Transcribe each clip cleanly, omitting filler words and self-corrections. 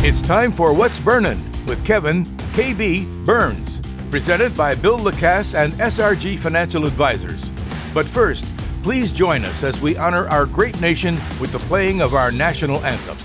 It's time for What's Burnin' with Kevin KB Burns, presented by Bill Lacasse and SRG Financial Advisors. But first, please join us as we honor our great nation with the playing of our national anthem.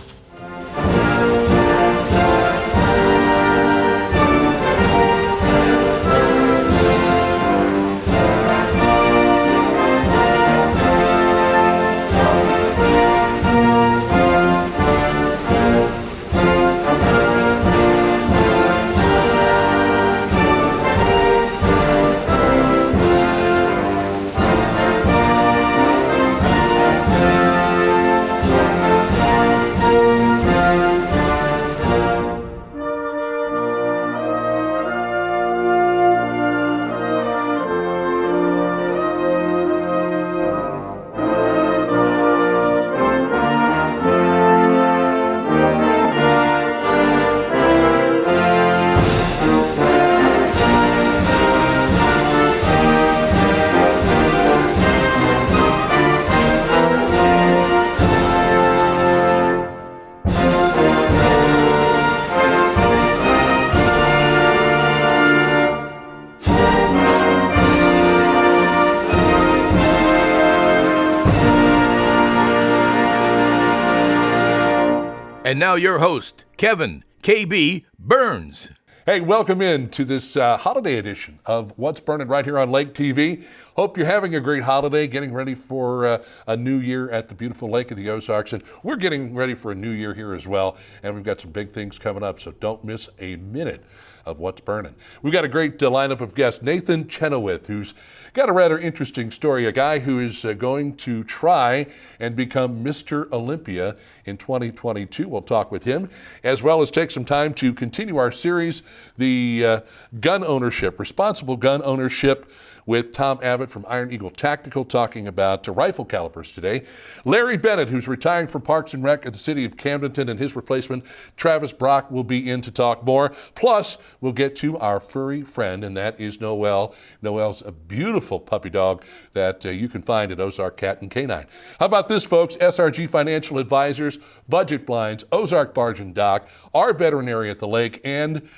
And now your host, Kevin KB Burns. Hey, welcome in to this holiday edition of What's Burnin' right here on Lake TV. Hope you're having a great holiday, getting ready for a new year at the beautiful Lake of the Ozarks. And we're getting ready for a new year here as well. And we've got some big things coming up, so don't miss a minute of What's Burnin'. We've got a great lineup of guests. Nathan Chenoweth, who's got a rather interesting story, a guy who is going to try and become Mr. Olympia in 2022. We'll talk with him, as well as take some time to continue our series, the gun ownership, responsible gun ownership, with Tom Abbott from Iron Eagle Tactical, talking about rifle calibers today. Larry Bennett, who's retiring from Parks and Rec at the city of Camdenton, and his replacement, Travis Brock, will be in to talk more. Plus, we'll get to our furry friend, and that is Noelle. Noelle's a beautiful puppy dog that you can find at Ozark Cat and Canine. How about this, folks? SRG Financial Advisors, Budget Blinds, Ozark Barge and Dock, our veterinary at the lake, and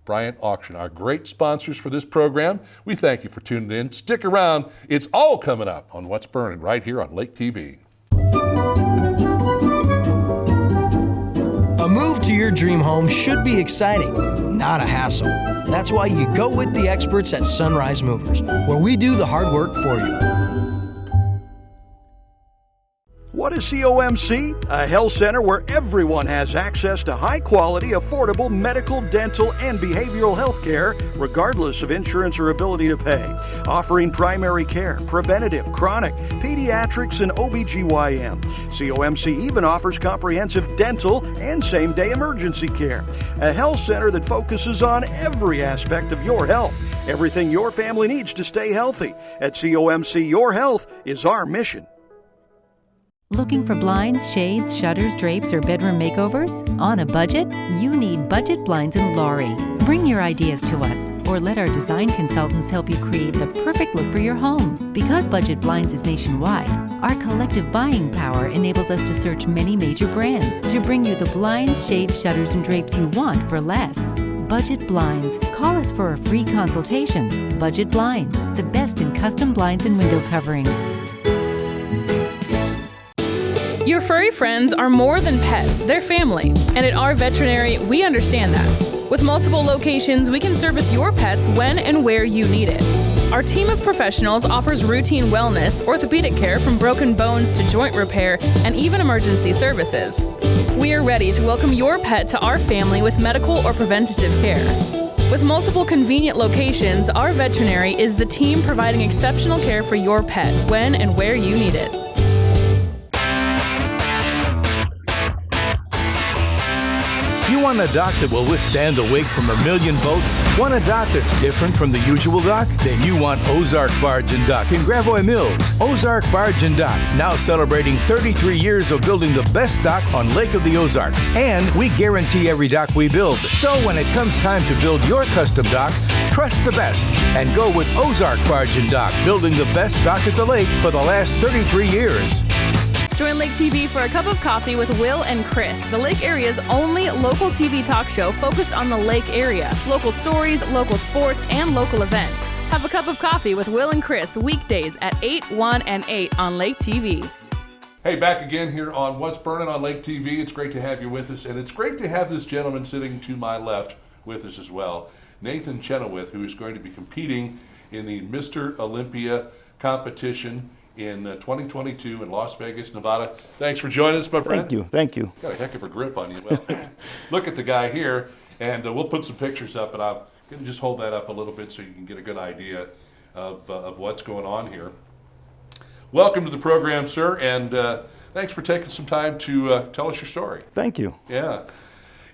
Bryant Auction, our great sponsors for this program. We thank you for tuning in. Stick around. It's all coming up on What's Burnin' right here on Lake TV. A move to your dream home should be exciting, not a hassle. That's why you go with the experts at Sunrise Movers, where we do the hard work for you. What is COMC? A health center where everyone has access to high-quality, affordable medical, dental, and behavioral health care, regardless of insurance or ability to pay. Offering primary care, preventative, chronic, pediatrics, and OBGYN. COMC even offers comprehensive dental and same-day emergency care. A health center that focuses on every aspect of your health. Everything your family needs to stay healthy. At COMC, your health is our mission. Looking for blinds, shades, shutters, drapes, or bedroom makeovers? On a budget? You need Budget Blinds in Laurie. Bring your ideas to us, or let our design consultants help you create the perfect look for your home. Because Budget Blinds is nationwide, our collective buying power enables us to search many major brands to bring you the blinds, shades, shutters, and drapes you want for less. Budget Blinds. Call us for a free consultation. Budget Blinds, the best in custom blinds and window coverings. Your furry friends are more than pets, they're family. And at our veterinary, we understand that. With multiple locations, we can service your pets when and where you need it. Our team of professionals offers routine wellness, orthopedic care from broken bones to joint repair, and even emergency services. We are ready to welcome your pet to our family with medical or preventative care. With multiple convenient locations, our veterinary is the team providing exceptional care for your pet when and where you need it. You want a dock that will withstand the wake from a million boats? Want a dock that's different from the usual dock? Then you want Ozark Barge and Dock in Gravois Mills. Ozark Barge and Dock, now celebrating 33 years of building the best dock on Lake of the Ozarks. And we guarantee every dock we build. So when it comes time to build your custom dock, trust the best and go with Ozark Barge and Dock, building the best dock at the lake for the last 33 years. Join Lake TV for a cup of coffee with Will and Chris, the Lake area's only local TV talk show focused on the Lake area. Local stories, local sports, and local events. Have a cup of coffee with Will and Chris weekdays at 8, 1, and 8 on Lake TV. Hey, back again here on What's Burnin' on Lake TV. It's great to have you with us, and it's great to have this gentleman sitting to my left with us as well, Nathan Chenoweth, who is going to be competing in the Mr. Olympia competition in 2022 in Las Vegas, Nevada. Thanks for joining us, my friend. Thank you. Got a heck of a grip on you. Well, look at the guy here, and we'll put some pictures up, and I'm going to just hold that up a little bit so you can get a good idea of what's going on here. Welcome to the program, sir, and thanks for taking some time to tell us your story. Thank you. Yeah.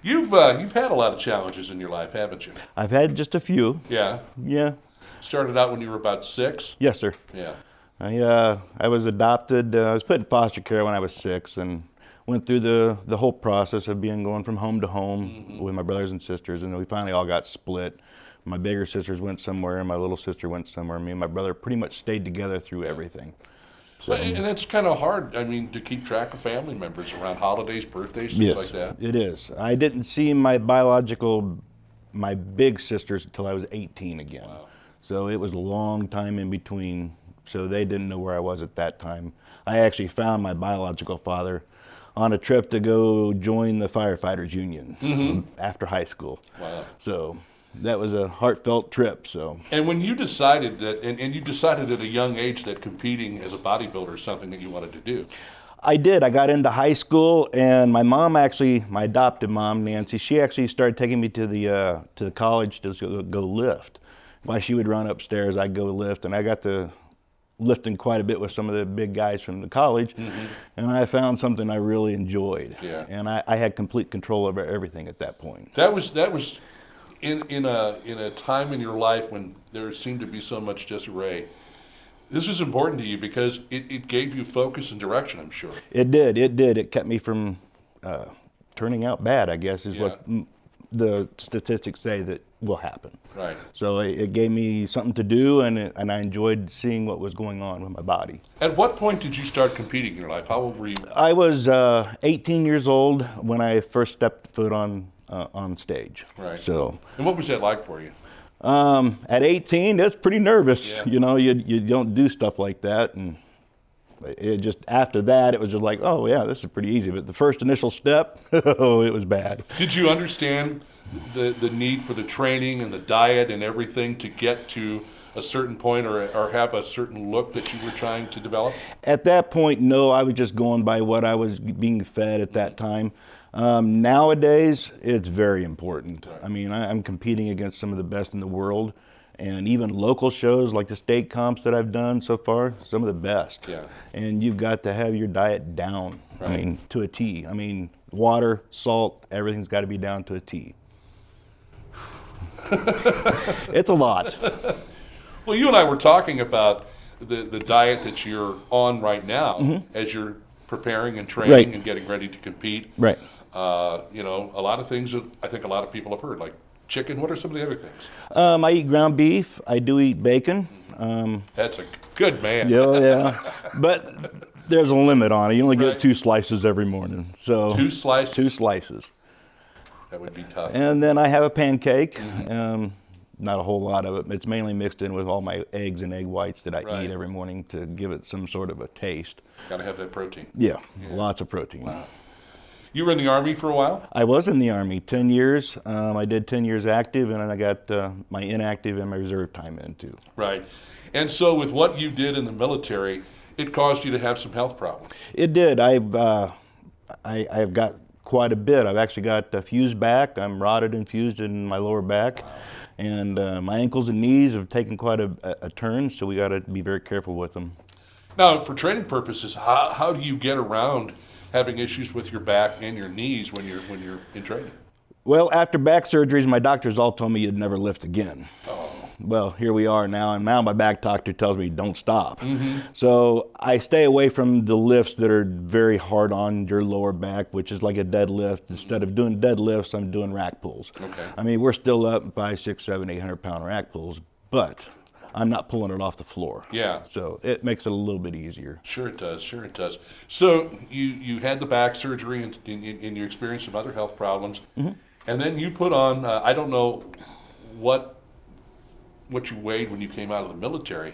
You've had a lot of challenges in your life, haven't you? I've had just a few. Yeah. Yeah. Started out when you were about 6? Yes, sir. Yeah. I was adopted. I was put in foster care when I was 6 and went through the whole process of going from home to home with my brothers and sisters, and we finally all got split. My bigger sisters went somewhere, and my little sister went somewhere. Me and my brother pretty much stayed together through everything. So, and it's kind of hard, to keep track of family members around holidays, birthdays, things like that. It is. I didn't see my big sisters until I was 18 again. Wow. So it was a long time in between, so they didn't know where I was at that time. I actually found my biological father on a trip to go join the firefighters union after high school. Wow. So that was a heartfelt trip. So. And when you decided that, and you decided at a young age that competing as a bodybuilder is something that you wanted to do. I did. I got into high school, and my mom my adopted mom, Nancy, she actually started taking me to the college to go lift. While she would run upstairs, I'd go lift, and I got to lifting quite a bit with some of the big guys from the college, and I found something I really enjoyed. Yeah. And I had complete control over everything at that point. That was in a time in your life when there seemed to be so much disarray. This is important to you because it gave you focus and direction, I'm sure. It did. It kept me from turning out bad, I guess, is what the statistics say that will happen. Right. So it gave me something to do, and I enjoyed seeing what was going on with my body. At what point did you start competing in your life? How old were you? I was 18 years old when I first stepped foot on stage. Right. So. And what was that like for you? At 18, that's pretty nervous. Yeah. You don't do stuff like that, and it just after that it was just like, oh yeah, this is pretty easy. But the first initial step, oh, it was bad. Did you understand the need for the training and the diet and everything to get to a certain point or have a certain look that you were trying to develop? At that point, no. I was just going by what I was being fed at that time. Nowadays, it's very important. I mean, I'm competing against some of the best in the world, and even local shows like the state comps that I've done so far, some of the best. Yeah. And you've got to have your diet down, Right. I mean, to a T. I mean, water, salt, everything's got to be down to a T. It's a lot. Well, you and I were talking about the diet that you're on right now as you're preparing and training Right. and getting ready to compete. Right. A lot of things that I think a lot of people have heard, like chicken. What are some of the other things? I eat ground beef. I do eat bacon. That's a good man. Yeah. But there's a limit on it. You only Right. get 2 slices every morning. So 2 slices? 2 slices. That would be tough. And then I have a pancake. Not a whole lot of it. It's mainly mixed in with all my eggs and egg whites that I Right. eat every morning to give it some sort of a taste. Got to have that protein. Yeah, lots of protein. Wow. You were in the Army for a while? I was in the Army 10 years. I did 10 years active, and then I got my inactive and my reserve time in too. Right. And so with what you did in the military, it caused you to have some health problems. It did. I've got quite a bit. I've actually got a fused back. I'm rotted and fused in my lower back. Wow. And my ankles and knees have taken quite a turn, so we got to be very careful with them. Now, for training purposes, how do you get around having issues with your back and your knees when you're in training? Well, after back surgeries, my doctors all told me you'd never lift again. Oh. Well, here we are now, and now my back doctor tells me don't stop. So I stay away from the lifts that are very hard on your lower back, which is like a deadlift. Instead of doing deadlifts, I'm doing rack pulls. Okay. I mean, we're still up 5, 6, 7, 800 pound rack pulls, but I'm not pulling it off the floor. Yeah. So it makes it a little bit easier. Sure it does. Sure it does. So you had the back surgery and you experienced some other health problems. Mm-hmm. And then you put on, I don't know what you weighed when you came out of the military,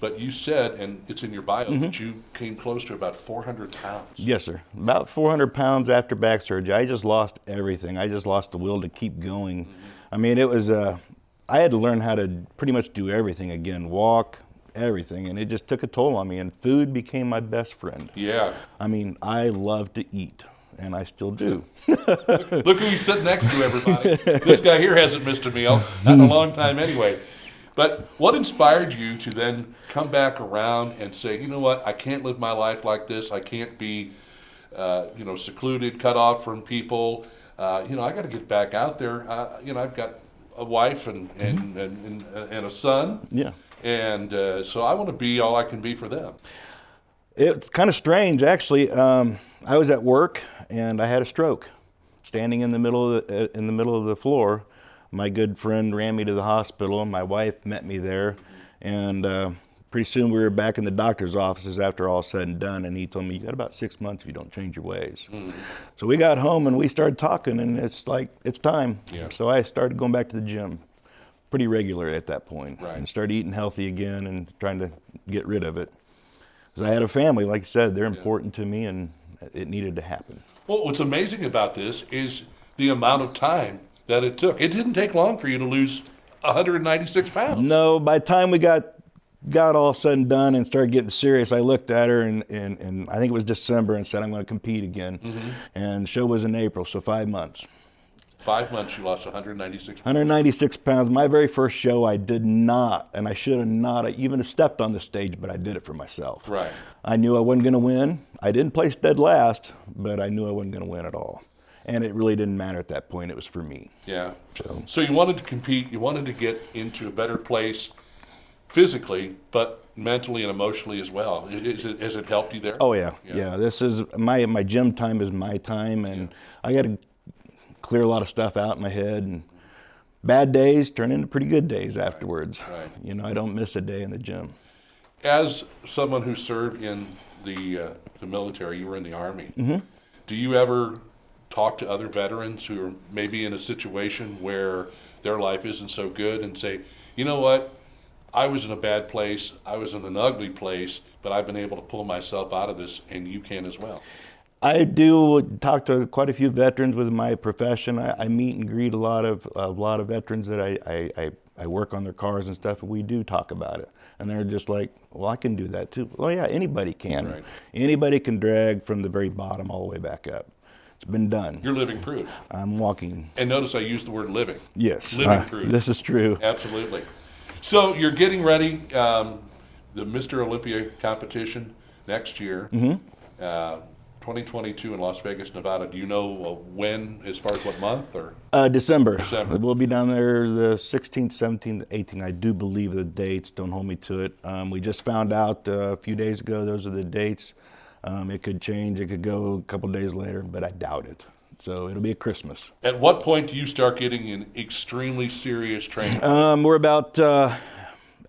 but you said, and it's in your bio, Mm-hmm. that you came close to about 400 pounds. Yes, sir. About 400 pounds after back surgery. I just lost everything. I just lost the will to keep going. Mm-hmm. I mean, it was, I had to learn how to pretty much do everything again, walk, everything, and it just took a toll on me, and food became my best friend. Yeah. I mean, I love to eat, and I still do. Look who he's sitting next to, everybody. This guy here hasn't missed a meal, not in a long time anyway. But what inspired you to then come back around and say, you know what, I can't live my life like this. I can't be, secluded, cut off from people. I got to get back out there. I've got a wife and a son. Yeah. And so I want to be all I can be for them. It's kind of strange, actually. I was at work and I had a stroke, standing in the middle of the floor. My good friend ran me to the hospital, and my wife met me there. And pretty soon we were back in the doctor's offices after all said and done, and he told me, you got about 6 months if you don't change your ways. Mm-hmm. So we got home and we started talking, and it's like, it's time. Yeah. So I started going back to the gym pretty regular at that point, right. And started eating healthy again and trying to get rid of it. Because I had a family, like you said, they're important to me, and it needed to happen. Well, what's amazing about this is the amount of time that it took. It didn't take long for you to lose 196 pounds. No, by the time we got all said and done and started getting serious, I looked at her and I think it was December and said, I'm going to compete again. Mm-hmm. And the show was in April, so 5 months. 5 months, you lost 196 pounds. 196 pounds. My very first show, I did not, and I should have not even stepped on the stage, but I did it for myself. Right. I knew I wasn't going to win. I didn't place dead last, but I knew I wasn't going to win at all. And it really didn't matter at that point. It was for me. Yeah. So you wanted to compete. You wanted to get into a better place physically, but mentally and emotionally as well. Has it helped you there? Oh, yeah. Yeah. This is my gym time is my time, and I got to clear a lot of stuff out in my head. And bad days turn into pretty good days afterwards. Right. I don't miss a day in the gym. As someone who served in the military, you were in the Army. Mm-hmm. Do you ever talk to other veterans who are maybe in a situation where their life isn't so good and say, you know what, I was in a bad place, I was in an ugly place, but I've been able to pull myself out of this, and you can as well? I do talk to quite a few veterans with my profession. I meet and greet a lot of veterans that I work on their cars and stuff, and we do talk about it. And they're just like, well, I can do that too. Well, yeah, anybody can. Right. Anybody can drag from the very bottom all the way back up. It's been done. You're living proof. I'm walking. And notice I used the word living. Yes. Living proof. This is true. Absolutely. So you're getting ready, the Mr. Olympia competition next year, 2022 in Las Vegas, Nevada. Do you know when, as far as what month? Or December. December. We'll be down there the 16th, 17th, 18th. I do believe the dates. Don't hold me to it. We just found out a few days ago those are the dates. It could change. It could go a couple days later, but I doubt it. So it'll be a Christmas. At what point do you start getting in extremely serious training? We're about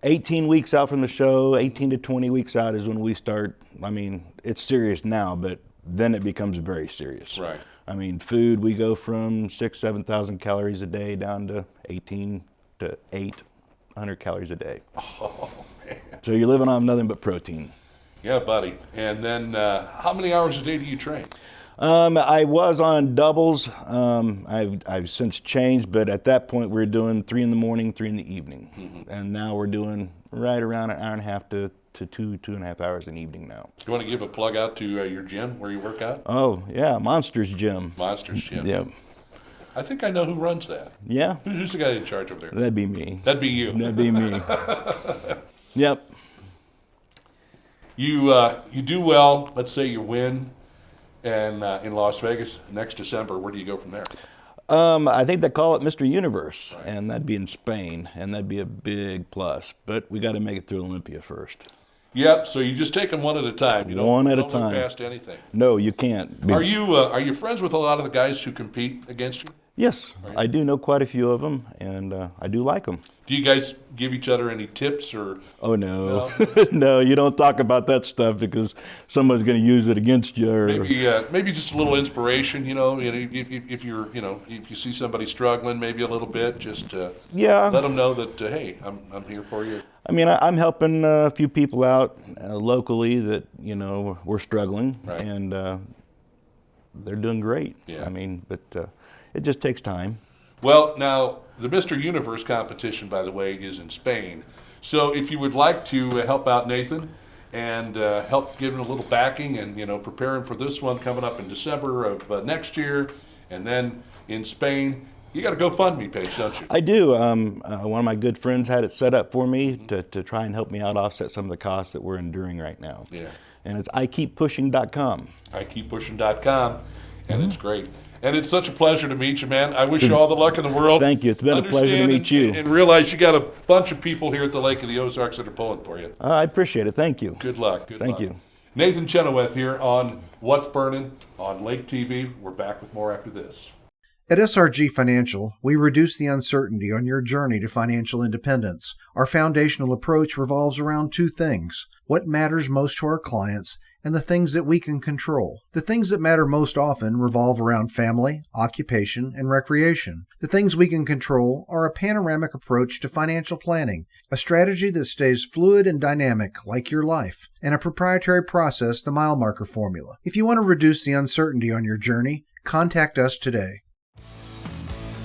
18 weeks out from the show. 18 to 20 weeks out is when we start. I mean, it's serious now, but then it becomes very serious. Right. I mean, food, we go from 7,000 calories a day down to 18 to 800 calories a day. Oh, man. So you're living on nothing but protein. Yeah, buddy. And then how many hours a day do you train? I was on doubles. I've since changed, but at that point we were doing 3 in the morning, 3 in the evening. Mm-hmm. And now we're doing right around an hour and a half to 2.5 hours in the evening now. You want to give a plug out to your gym where you work out? Oh, yeah, Monsters Gym. Monsters Gym. Yep. I think I know who runs that. Yeah? Who's the guy in charge over there? That'd be me. That'd be you. That'd be me. Yep. You do well. Let's say you win, and in Las Vegas next December. Where do you go from there? I think they call it Mr. Universe, right. And that'd be in Spain, and that'd be a big plus. But we got to make it through Olympia first. Yep. So you just take them one at a time. You don't, one at a don't time. Move past anything. No, you can't. Are you friends with a lot of the guys who compete against you? Yes, I do know quite a few of them, and I do like them. Do you guys give each other any tips or? Oh, no. No, you don't talk about that stuff because someone's going to use it against you. Or... Maybe just a little inspiration, if you're, if you see somebody struggling maybe a little bit, just let them know that, hey, I'm here for you. I mean, I'm helping a few people out locally that, we're struggling, right. And they're doing great. Yeah. I mean, but it just takes time. Well, now, the Mr. Universe competition, by the way, is in Spain. So if you would like to help out Nathan and help give him a little backing and, prepare him for this one coming up in December of next year, and then in Spain, you got a GoFundMe page, don't you? I do. One of my good friends had it set up for me to try and help me out offset some of the costs that we're enduring right now. Yeah. And it's IKeepPushing.com. IKeepPushing.com, and it's great. And it's such a pleasure to meet you, man. I wish you all the luck in the world. Thank you. It's been a pleasure to meet you. And realize you got a bunch of people here at the Lake of the Ozarks that are pulling for you. I appreciate it. Thank you. Good luck. Thank you. Nathan Chenoweth here on What's Burnin' on Lake TV. We're back with more after this. At SRG Financial, we reduce the uncertainty on your journey to financial independence. Our foundational approach revolves around two things: what matters most to our clients and the things that we can control. The things that matter most often revolve around family, occupation, and recreation. The things we can control are a panoramic approach to financial planning, a strategy that stays fluid and dynamic like your life, and a proprietary process, the mile marker formula. If you want to reduce the uncertainty on your journey, contact us today.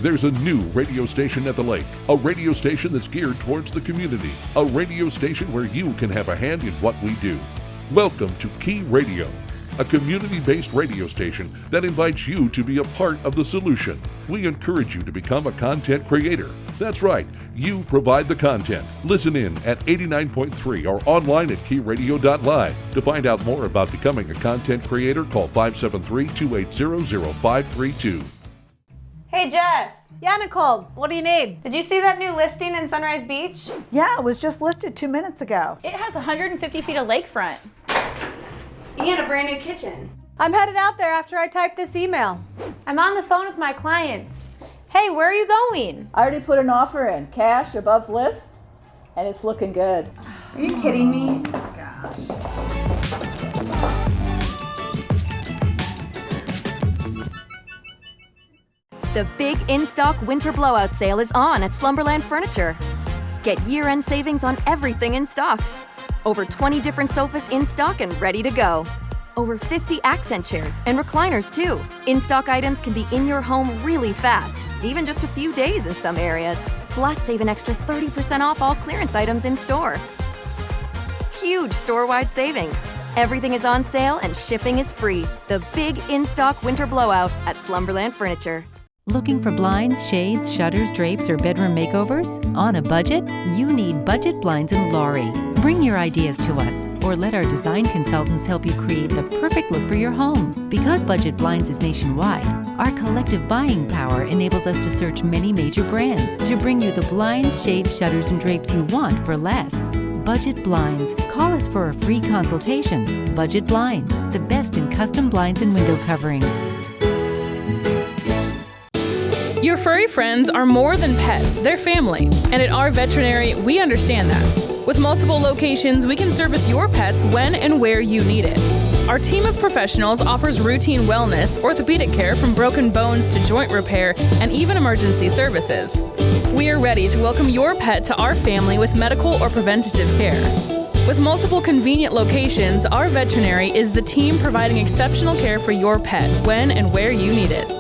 There's a new radio station at the lake, a radio station that's geared towards the community, a radio station where you can have a hand in what we do. Welcome to Key Radio, a community-based radio station that invites you to be a part of the solution. We encourage you to become a content creator. That's right, you provide the content. Listen in at 89.3 or online at keyradio.live. To find out more about becoming a content creator, call 573-280-0532. Hey, Jess. Yeah, Nicole, what do you need? Did you see that new listing in Sunrise Beach? Yeah, it was just listed 2 minutes ago. It has 150 feet of lakefront. And a brand new kitchen. I'm headed out there after I type this email. I'm on the phone with my clients. Hey, where are you going? I already put an offer in, cash above list, and it's looking good. Are you kidding me? Oh, gosh. The big in-stock winter blowout sale is on at Slumberland Furniture. Get year-end savings on everything in stock. Over 20 different sofas in stock and ready to go. Over 50 accent chairs and recliners too. In-stock items can be in your home really fast, even just a few days in some areas. Plus, save an extra 30% off all clearance items in store. Huge store-wide savings. Everything is on sale and shipping is free. The big in-stock winter blowout at Slumberland Furniture. Looking for blinds, shades, shutters, drapes, or bedroom makeovers? On a budget? You need Budget Blinds in Laurie. Bring your ideas to us, or let our design consultants help you create the perfect look for your home. Because Budget Blinds is nationwide, our collective buying power enables us to search many major brands to bring you the blinds, shades, shutters, and drapes you want for less. Budget Blinds. Call us for a free consultation. Budget Blinds, the best in custom blinds and window coverings. Your furry friends are more than pets, they're family. And at our veterinary, we understand that. With multiple locations, we can service your pets when and where you need it. Our team of professionals offers routine wellness, orthopedic care from broken bones to joint repair, and even emergency services. We are ready to welcome your pet to our family with medical or preventative care. With multiple convenient locations, our veterinary is the team providing exceptional care for your pet when and where you need it.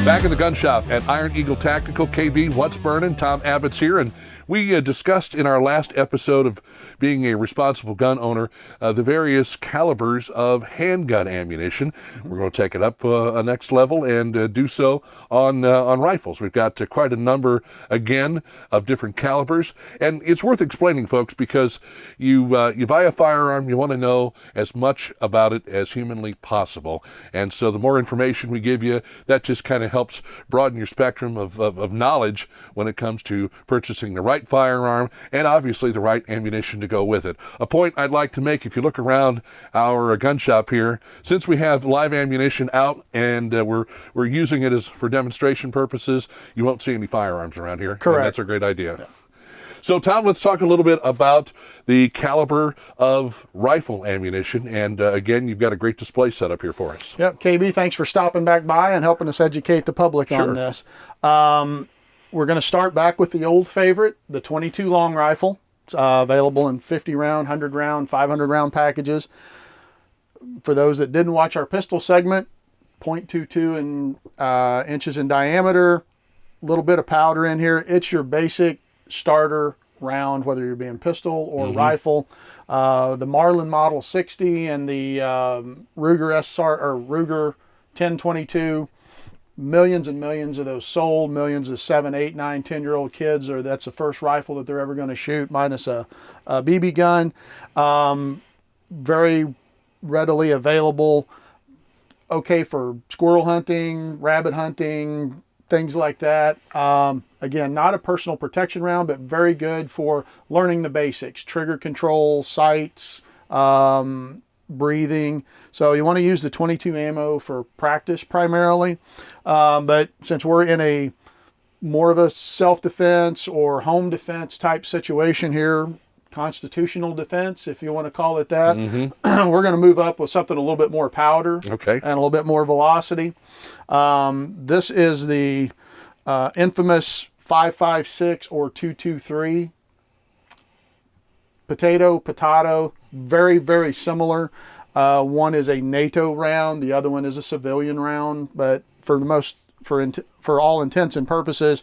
Back in the gun shop at Iron Eagle Tactical, KB, What's Burnin'? Tom Abbott's here, and We discussed in our last episode of being a responsible gun owner the various calibers of handgun ammunition. We're going to take it up a next level and do so on rifles. We've got quite a number, again, of different calibers. And it's worth explaining, folks, because you buy a firearm, you want to know as much about it as humanly possible. And so the more information we give you, that just kind of helps broaden your spectrum of knowledge when it comes to purchasing the right firearm and obviously the right ammunition to go with it. A point I'd like to make, if you look around our gun shop here, since we have live ammunition out and we're using it for demonstration purposes, you won't see any firearms around here. Correct. And that's a great idea. Yeah. So, Tom, let's talk a little bit about the caliber of rifle ammunition. And again, you've got a great display set up here for us. Yep, KB, thanks for stopping back by and helping us educate the public on this. We're going to start back with the old favorite, the 22 long rifle. It's available in 50 round, 100 round, 500 round packages. For those that didn't watch our pistol segment, 0.22 inches in diameter, a little bit of powder in here. It's your basic starter round, whether you're being pistol or rifle. The Marlin Model 60 and the Ruger SR or Ruger 1022, millions and millions of those sold, millions of 7, 8, 9, 10-year-old kids, or that's the first rifle that they're ever going to shoot, minus a BB gun. Very readily available. Okay for squirrel hunting, rabbit hunting, things like that. Again, not a personal protection round, but very good for learning the basics, trigger control, sights, breathing. So you want to use the 22 ammo for practice primarily. But since we're in a more of a self-defense or home defense type situation here, constitutional defense, if you want to call it that, we're going to move up with something a little bit more powder and a little bit more velocity. This is the infamous 5.56 or 223 potato, very, very similar. One is a NATO round, the other one is a civilian round, but for all intents and purposes,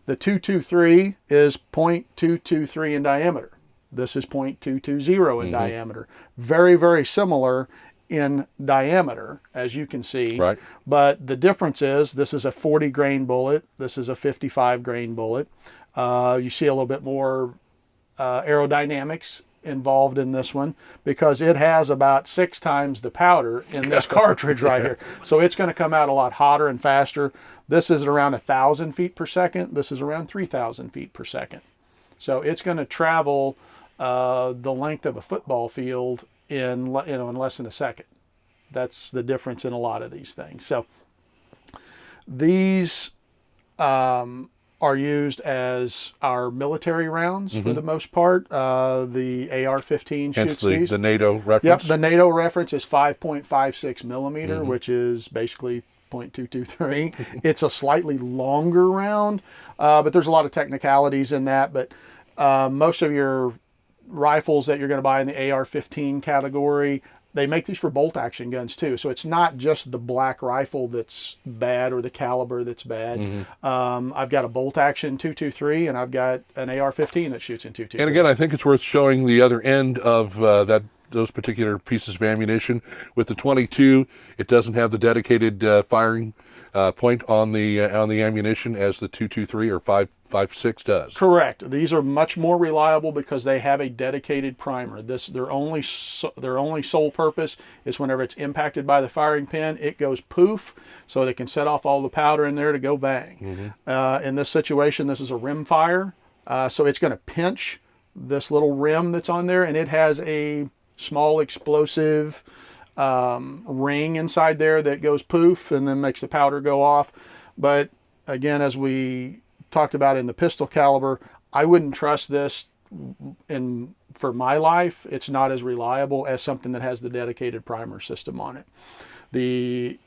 the 223 is 0.223 in diameter. This is 0.220 in diameter. Very, very similar in diameter, as you can see. Right. But the difference is this is a 40 grain bullet. This is a 55 grain bullet. You see a little bit more aerodynamics involved in this one because it has about 6 times the powder in this cartridge right here. So it's going to come out a lot hotter and faster. This is around 1,000 feet per second. This is around 3,000 feet per second. So it's going to travel the length of a football field in less than a second. That's the difference in a lot of these things. So these are used as our military rounds for the most part. The AR-15 shoots these. The NATO reference? Yep, the NATO reference is 5.56 millimeter, which is basically 0.223. It's a slightly longer round, but there's a lot of technicalities in that. But most of your rifles that you're going to buy in the AR-15 category, they make these for bolt action guns too. So it's not just the black rifle that's bad or the caliber that's bad. I've got a bolt action 223 and I've got an AR-15 that shoots in 223. And again, I think it's worth showing the other end of those particular pieces of ammunition. With the 22, it doesn't have the dedicated firing point on the ammunition as the 223 or 5.56 does. Correct. These are much more reliable because they have a dedicated primer. Their only sole purpose is whenever it's impacted by the firing pin, it goes poof, so they can set off all the powder in there to go bang. In this situation, this is a rim fire, so it's going to pinch this little rim that's on there, and it has a small explosive ring inside there that goes poof and then makes the powder go off. But again, as we talked about in the pistol caliber, I wouldn't trust this for my life. It's not as reliable as something that has the dedicated primer system on it. The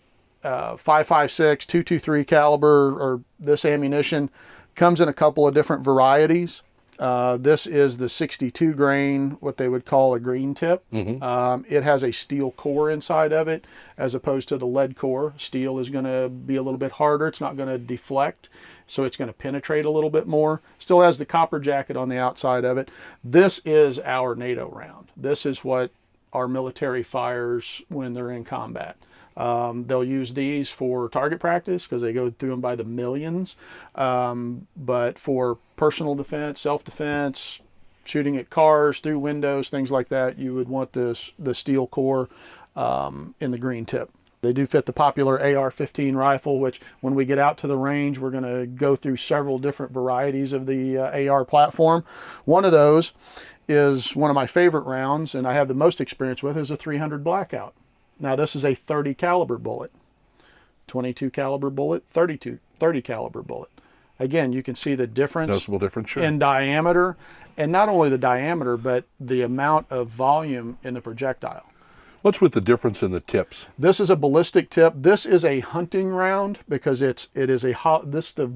5.56 223 caliber, or this ammunition, comes in a couple of different varieties. This is the 62 grain, what they would call a green tip. It has a steel core inside of it as opposed to the lead core. Steel is going to be a little bit harder. It's not going to deflect, so it's going to penetrate a little bit more. Still has the copper jacket on the outside of it. This is our NATO round. This is what our military fires when they're in combat. They'll use these for target practice because they go through them by the millions. But for personal defense, self-defense, shooting at cars, through windows, things like that, you would want the steel core in the green tip. They do fit the popular AR-15 rifle, which when we get out to the range, we're going to go through several different varieties of the AR platform. One of those is one of my favorite rounds, and I have the most experience with, is a 300 Blackout. Now this is a 30 caliber bullet, 22 caliber bullet, 30 caliber bullet. Again, you can see the difference, noticeable difference, sure, in diameter, and not only the diameter, but the amount of volume in the projectile. What's with the difference in the tips? This is a ballistic tip. This is a hunting round because this is the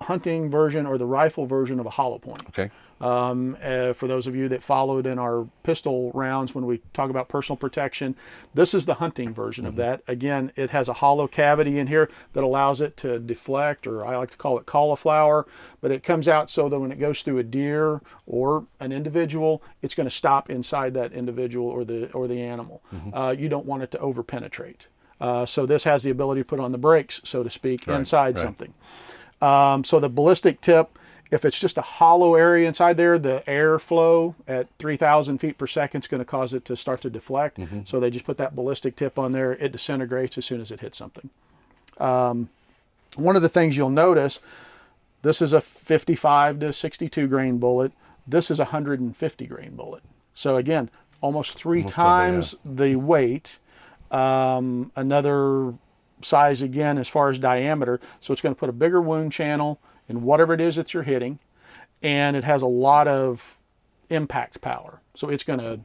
hunting version or the rifle version of a hollow point. Okay. For those of you that followed in our pistol rounds when we talk about personal protection, this is the hunting version of that. Again, it has a hollow cavity in here that allows it to deflect, or I like to call it cauliflower, but it comes out so that when it goes through a deer or an individual, it's going to stop inside that individual or the animal. You don't want it to over penetrate. So this has the ability to put on the brakes, so to speak, inside something. So the ballistic tip, if it's just a hollow area inside there, the airflow at 3,000 feet per second is going to cause it to start to deflect. So they just put that ballistic tip on there. It disintegrates as soon as it hits something. One of the things you'll notice, this is a 55 to 62 grain bullet. This is a 150 grain bullet. So again, almost three times the weight. Another size again as far as diameter. So it's going to put a bigger wound channel in whatever it is that you're hitting, and it has a lot of impact power. So it's gonna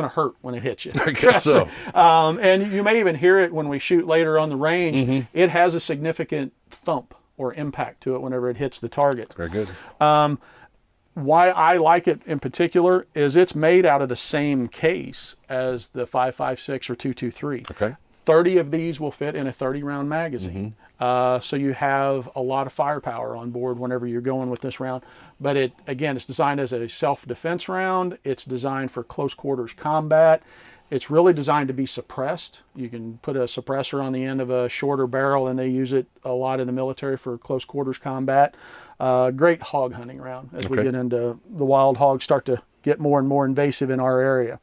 hurt when it hits you. I guess so. And you may even hear it when we shoot later on the range. It has a significant thump or impact to it whenever it hits the target. Very good. Why I like it in particular is it's made out of the same case as the 5.56 or 2.23. Okay. 30 of these will fit in a 30-round magazine. So you have a lot of firepower on board whenever you're going with this round. But it's designed as a self-defense round. It's designed for close quarters combat. It's really designed to be suppressed. You can put a suppressor on the end of a shorter barrel, and they use it a lot in the military for close quarters combat. Great hog hunting round as we get into the wild hogs start to get more and more invasive in our area.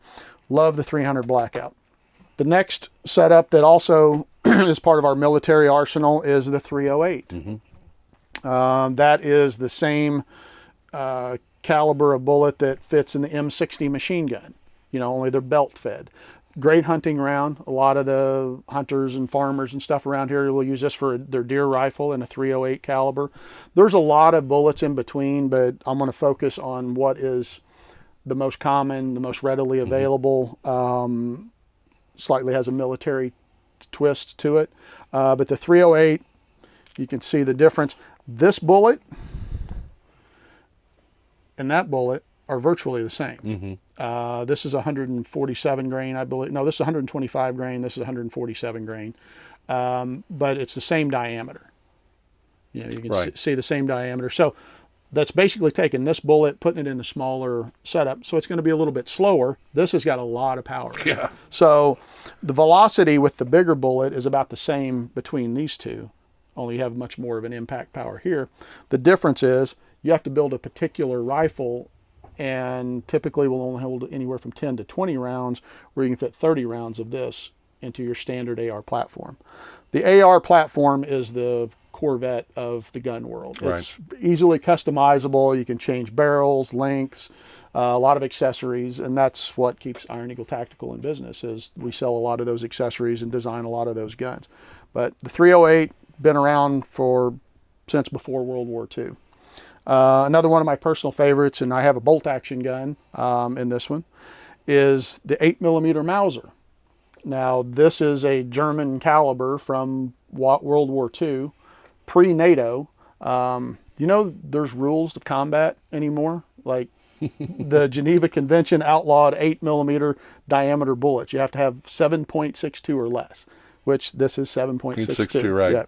Love the 300 Blackout. The next setup that also is part of our military arsenal is the 308. That is the same caliber of bullet that fits in the M60 machine gun. Only they're belt fed. Great hunting round. A lot of the hunters and farmers and stuff around here will use this for their deer rifle in a 308 caliber. There's a lot of bullets in between, but I'm going to focus on what is the most common, the most readily available. Slightly has a military twist to it. But the 308, you can see the difference. This bullet and that bullet are virtually the same. This is 147 grain, I believe. No, this is 125 grain. This is 147 grain. But it's the same diameter. You can see the same diameter. So that's basically taking this bullet, putting it in the smaller setup. So it's going to be a little bit slower. This has got a lot of power. Yeah. So the velocity with the bigger bullet is about the same between these two, only you have much more of an impact power here. The difference is you have to build a particular rifle, and typically will only hold anywhere from 10 to 20 rounds, where you can fit 30 rounds of this into your standard AR platform. The AR platform is the Corvette of the gun world. It's easily customizable. You can change barrels, lengths, a lot of accessories, and that's what keeps Iron Eagle Tactical in business, is we sell a lot of those accessories and design a lot of those guns. But the 308, been around since before World War II. Another one of my personal favorites, and I have a bolt action gun in this one, is the 8mm Mauser. Now this is a German caliber from World War II, pre-NATO. You know, there's rules of combat anymore. Like the Geneva Convention outlawed 8mm diameter bullets. You have to have 7.62 or less, which this is 7.62. Right. Yeah.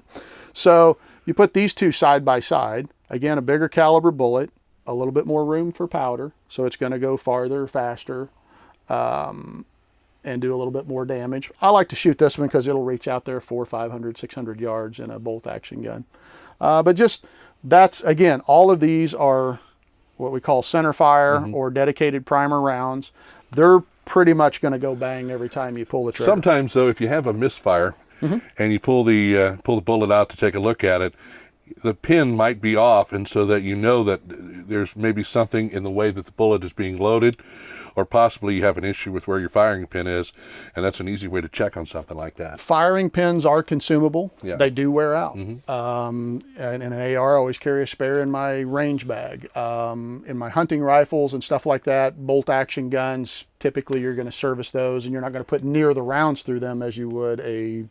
So you put these two side by side. Again, a bigger caliber bullet, a little bit more room for powder, so it's going to go farther, faster, and do a little bit more damage. I like to shoot this one because it'll reach out there 400, 500, 600 yards in a bolt action gun. But just that's, again, all of these are what we call center fire or dedicated primer rounds. They're pretty much going to go bang every time you pull the trigger. Sometimes, though, if you have a misfire and you pull the bullet out to take a look at it, the pin might be off, and so that you know that there's maybe something in the way that the bullet is being loaded, or possibly you have an issue with where your firing pin is, and that's an easy way to check on something like that. Firing pins are consumable. Yeah. They do wear out. And an AR, I always carry a spare in my range bag. In my hunting rifles and stuff like that, bolt action guns, typically you're going to service those, and you're not going to put near the rounds through them as you would a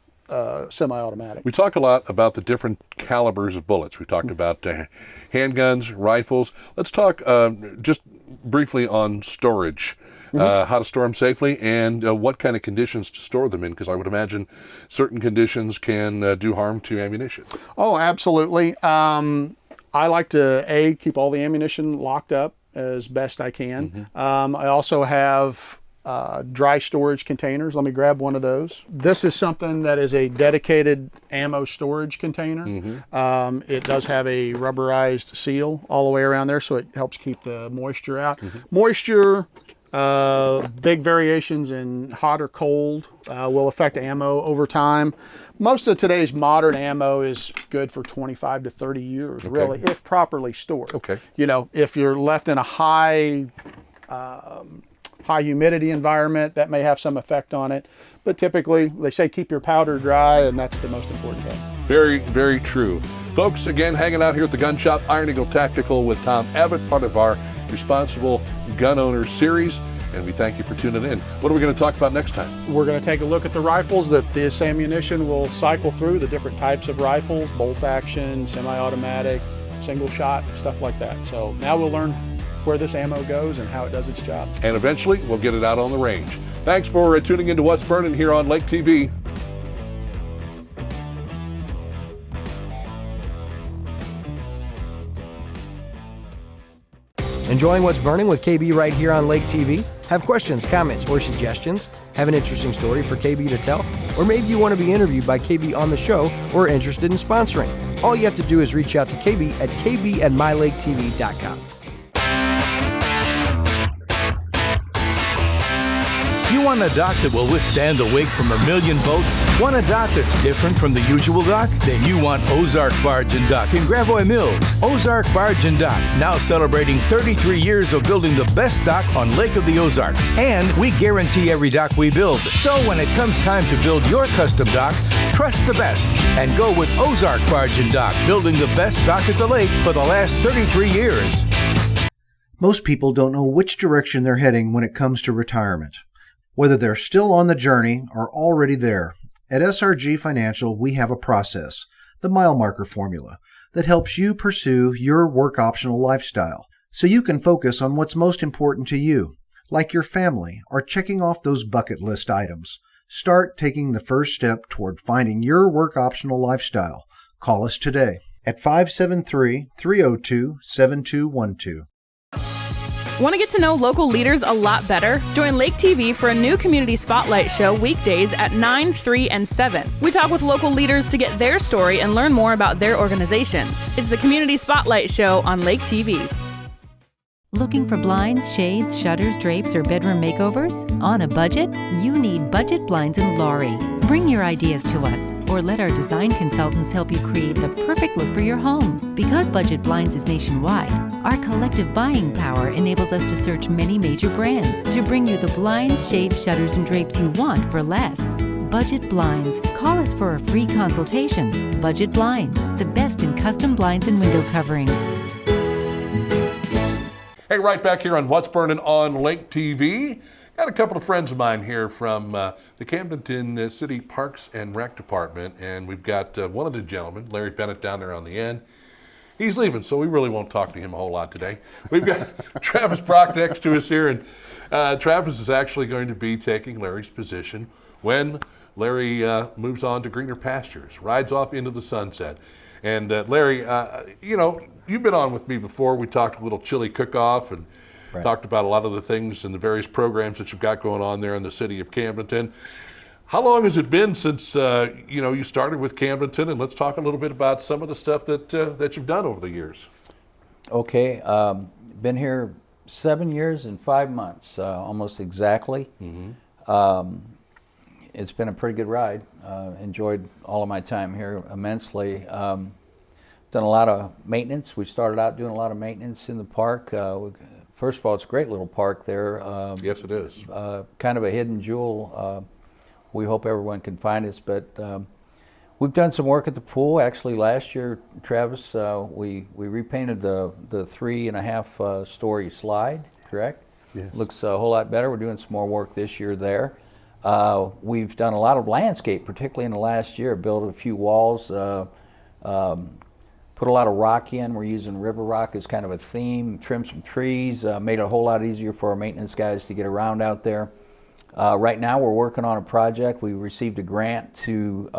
semi-automatic. We talk a lot about the different calibers of bullets. We talked about handguns, rifles. Let's talk just briefly on storage, how to store them safely, and what kind of conditions to store them in, because I would imagine certain conditions can do harm to ammunition. Oh, absolutely. I like to, keep all the ammunition locked up as best I can. I also have dry storage containers. Let me grab one of those. This is something that is a dedicated ammo storage container. It does have a rubberized seal all the way around there, so it helps keep the moisture out. Moisture, big variations in hot or cold will affect ammo over time. Most of today's modern ammo is good for 25 to 30 years, really, if properly stored. You know, if you're left in a high humidity environment, that may have some effect on it. But typically, they say keep your powder dry, and that's the most important thing. Very, very true. Folks, again, hanging out here at the Gun Shop, Iron Eagle Tactical with Tom Abbott, part of our Responsible Gun Owner series, and we thank you for tuning in. What are we going to talk about next time? We're going to take a look at the rifles that this ammunition will cycle through, the different types of rifles, bolt action, semi-automatic, single shot, stuff like that. So now we'll learn where this ammo goes and how it does its job. And eventually, we'll get it out on the range. Thanks for tuning into What's Burnin' here on Lake TV. Enjoying What's Burning with KB right here on Lake TV? Have questions, comments, or suggestions? Have an interesting story for KB to tell? Or maybe you want to be interviewed by KB on the show or are interested in sponsoring? All you have to do is reach out to KB at kb@mylaketv.com. You want a dock that will withstand the wake from a million boats? Want a dock that's different from the usual dock? Then you want Ozark Barge and Dock in Gravois Mills. Ozark Barge and Dock, now celebrating 33 years of building the best dock on Lake of the Ozarks. And we guarantee every dock we build. So when it comes time to build your custom dock, trust the best and go with Ozark Barge and Dock, building the best dock at the lake for the last 33 years. Most people don't know which direction they're heading when it comes to retirement. Whether they're still on the journey or already there, at SRG Financial, we have a process, the mile marker formula, that helps you pursue your work optional lifestyle so you can focus on what's most important to you, like your family or checking off those bucket list items. Start taking the first step toward finding your work optional lifestyle. Call us today at 573-302-7212. Want to get to know local leaders a lot better? Join Lake TV for a new Community Spotlight show weekdays at 9, 3, and 7. We talk with local leaders to get their story and learn more about their organizations. It's the Community Spotlight show on Lake TV. Looking for blinds, shades, shutters, drapes, or bedroom makeovers? On a budget? You need Budget Blinds in Laurie. Bring your ideas to us, or let our design consultants help you create the perfect look for your home. Because Budget Blinds is nationwide, our collective buying power enables us to search many major brands to bring you the blinds, shades, shutters, and drapes you want for less. Budget Blinds. Call us for a free consultation. Budget Blinds, the best in custom blinds and window coverings. Hey, right back here on What's Burnin' on Lake TV. Got a couple of friends of mine here from the Camdenton City Parks and Rec Department, and we've got one of the gentlemen, Larry Bennett, down there on the end. he's leaving, so we really won't talk to him a whole lot today. We've got Travis Brock next to us here, and Travis is actually going to be taking Larry's position when Larry moves on to greener pastures, rides off into the sunset. And Larry, you've been on with me before. We talked a little chili cook-off and talked about a lot of the things and the various programs that you've got going on there in the city of Camdenton. How long has it been since you started with Camdenton? And let's talk a little bit about some of the stuff that you've done over the years. Okay, been here 7 years and 5 months, almost exactly. Mm-hmm. It's been a pretty good ride. Enjoyed all of my time here immensely. Done a lot of maintenance. We started out doing a lot of maintenance in the park. First of all, it's a great little park there. Yes, it is. Kind of a hidden jewel. We hope everyone can find us, but we've done some work at the pool. Actually, last year, Travis, we repainted the 3.5 story slide, correct? Yes. Looks a whole lot better. We're doing some more work this year there. We've done a lot of landscape, particularly in the last year, built a few walls, put a lot of rock in. We're using river rock as kind of a theme, trimmed some trees, made it a whole lot easier for our maintenance guys to get around out there. Right now we're working on a project. We received a grant to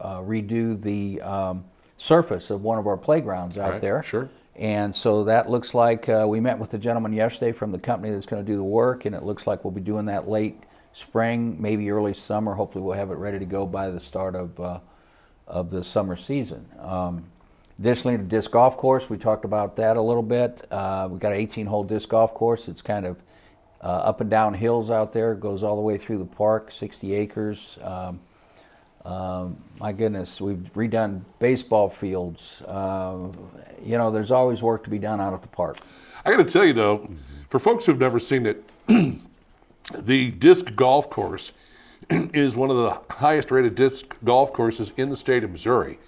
redo the surface of one of our playgrounds out there. Sure. And so that looks like, we met with the gentleman yesterday from the company that's going to do the work, and it looks like we'll be doing that late spring, maybe early summer. Hopefully we'll have it ready to go by the start of the summer season. Additionally, the disc golf course, we talked about that a little bit. We've got an 18-hole disc golf course. It's kind of up and down hills out there. It goes all the way through the park, 60 acres. My goodness, we've redone baseball fields. There's always work to be done out at the park. I got to tell you, though, for folks who've never seen it, the disc golf course is one of the highest rated disc golf courses in the state of Missouri.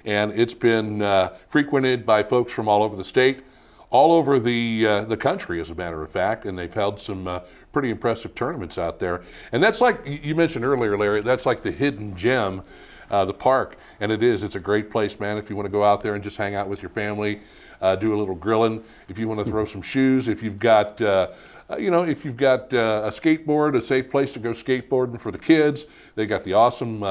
And it's been frequented by folks from all over the state, all over the country, as a matter of fact, and they've held some pretty impressive tournaments out there. And that's like you mentioned earlier, Larry, that's like the hidden gem, the park. And it is. It's a great place, man, if you want to go out there and just hang out with your family, do a little grilling, if you want to throw some shoes, if you've got a skateboard, a safe place to go skateboarding for the kids. They got the awesome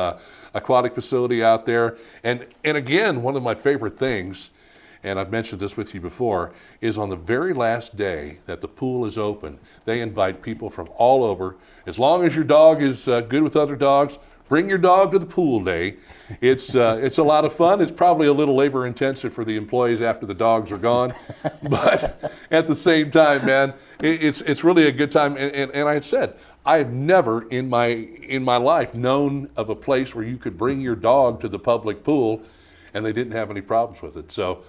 aquatic facility out there. And again, one of my favorite things, and I've mentioned this with you before, is on the very last day that the pool is open, they invite people from all over. As long as your dog is good with other dogs, bring your dog to the pool day. It's a lot of fun. It's probably a little labor intensive for the employees after the dogs are gone, but at the same time, man, it's really a good time. And I had said, I've never in my life known of a place where you could bring your dog to the public pool and they didn't have any problems with it. So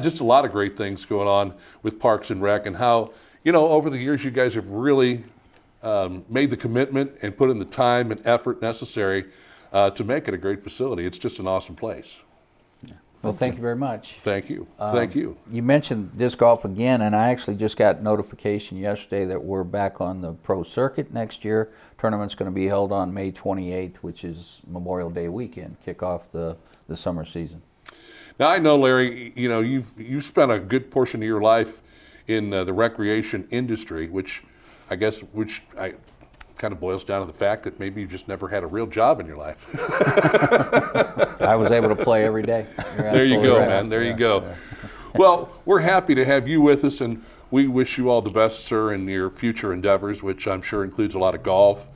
just a lot of great things going on with Parks and Rec, and how, over the years you guys have really made the commitment and put in the time and effort necessary to make it a great facility. It's just an awesome place. Well, thank you very much. Thank you. Thank you. You mentioned disc golf again, and I actually just got notification yesterday that we're back on the pro circuit next year. Tournament's going to be held on May 28th, which is Memorial Day weekend, kick off the summer season. Now, I know, Larry, you've spent a good portion of your life in the recreation industry, which kind of boils down to the fact that maybe you just never had a real job in your life. I was able to play every day. There you go, right, man. There you go. Yeah. Well, we're happy to have you with us, and we wish you all the best, sir, in your future endeavors, which I'm sure includes a lot of golf,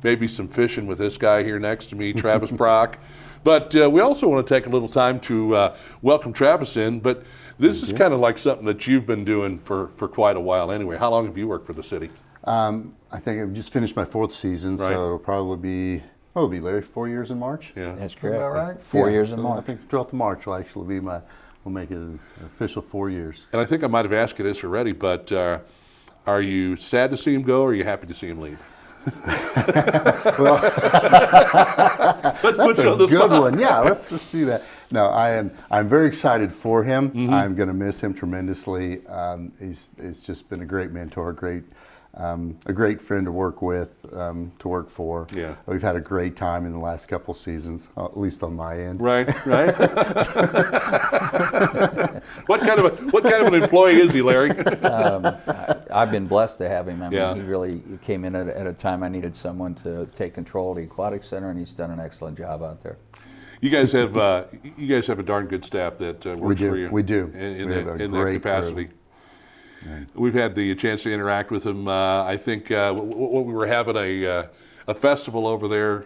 maybe some fishing with this guy here next to me, Travis Brock. But we also want to take a little time to welcome Travis in. But this is kind of like something that you've been doing for quite a while anyway. How long have you worked for the city? I think I've just finished my 4th season, right. So it'll probably be, Larry, 4 years in March? Yeah, that's correct. All right? 4 years in March. I think throughout the March will actually be we'll make it an official 4 years. And I think I might have asked you this already, but are you sad to see him go, or are you happy to see him leave? Well, that's a good one. Yeah, let's do that. No, I'm very excited for him. Mm-hmm. I'm going to miss him tremendously. He's just been a great mentor, great a great friend to work with, to work for. Yeah. We've had a great time in the last couple seasons, at least on my end. Right. What kind of an employee is he, Larry? I've been blessed to have him. I mean, Yeah. he really came in at a time I needed someone to take control of the aquatic center, and he's done an excellent job out there. You guys have a darn good staff that works for you. We do. In We have a that great capacity. crew. We've had the chance to interact with them. I think we were having a festival over there,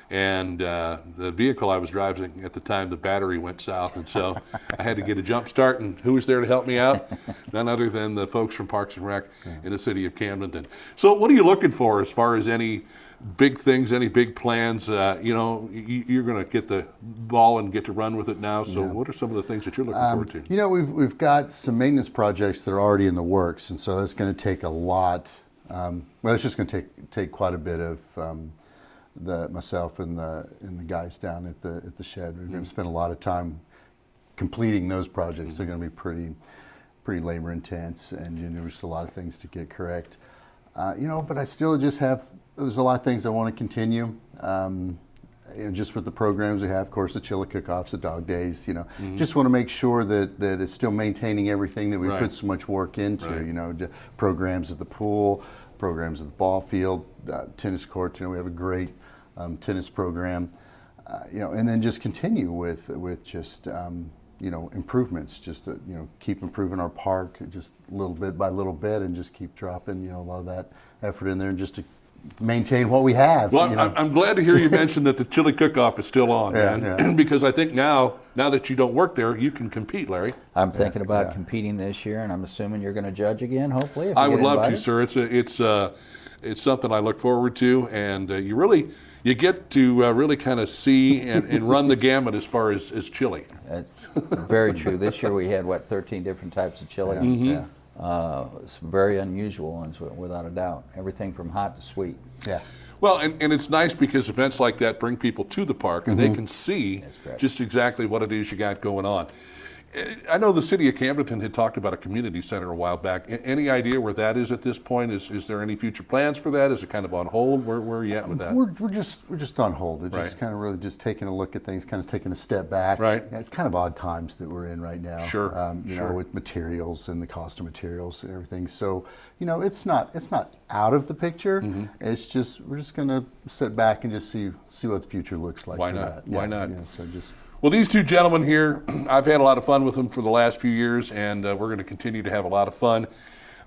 and the vehicle I was driving at the time, the battery went south, and so I had to get a jump start. And who was there to help me out? None other than the folks from Parks and Rec in the city of Camden. So, what are you looking for as far as any big things, any big plans? You're going to get the ball and get to run with it now. So, what are some of the things that you're looking forward to? We've got some maintenance projects that are already in the works, and so that's going to take a lot. It's just going to take quite a bit of myself and the guys down at the shed. We're going to spend a lot of time completing those projects. They're going to be pretty labor intense, and there's a lot of things to get correct. But I still just there's a lot of things I want to continue. Just with the programs we have, of course, the chili cook-offs, the dog days, just want to make sure that it's still maintaining everything that we put so much work into, programs at the pool, programs at the ball field, tennis courts, we have a great tennis program, and then just continue with just, improvements, just to, keep improving our park just little bit by little bit, and just keep dropping, a lot of that effort in there, and just to maintain what we have. Well, I'm glad to hear you mention that the chili cook-off is still on, man, because I think now that you don't work there, you can compete, Larry. I'm thinking about competing this year, and I'm assuming you're going to judge again, hopefully. If I you would get love invited. to, sir. It's something I look forward to, and you get to really kind of see and run the gamut as far as chili. That's very true. This year we had 13 different types of chili. Mhm. Some very unusual ones, without a doubt. Everything from hot to sweet. Yeah. Well, and it's nice because events like that bring people to the park, and they can see just exactly what it is you got going on. I know the city of Camden had talked about a community center a while back. Any idea where that is at this point? Is there any future plans for that? Is it kind of on hold? Where are you at with that? We're just on hold. We're just kind of really just taking a look at things, kind of taking a step back. Right. Yeah, it's kind of odd times that we're in right now. Sure. With materials and the cost of materials and everything. So, it's not out of the picture. It's just we're just going to sit back and just see what the future looks like. Why for not? that. Why Yeah, not? Yeah, so just. Well, these two gentlemen here, I've had a lot of fun with them for the last few years, and we're going to continue to have a lot of fun.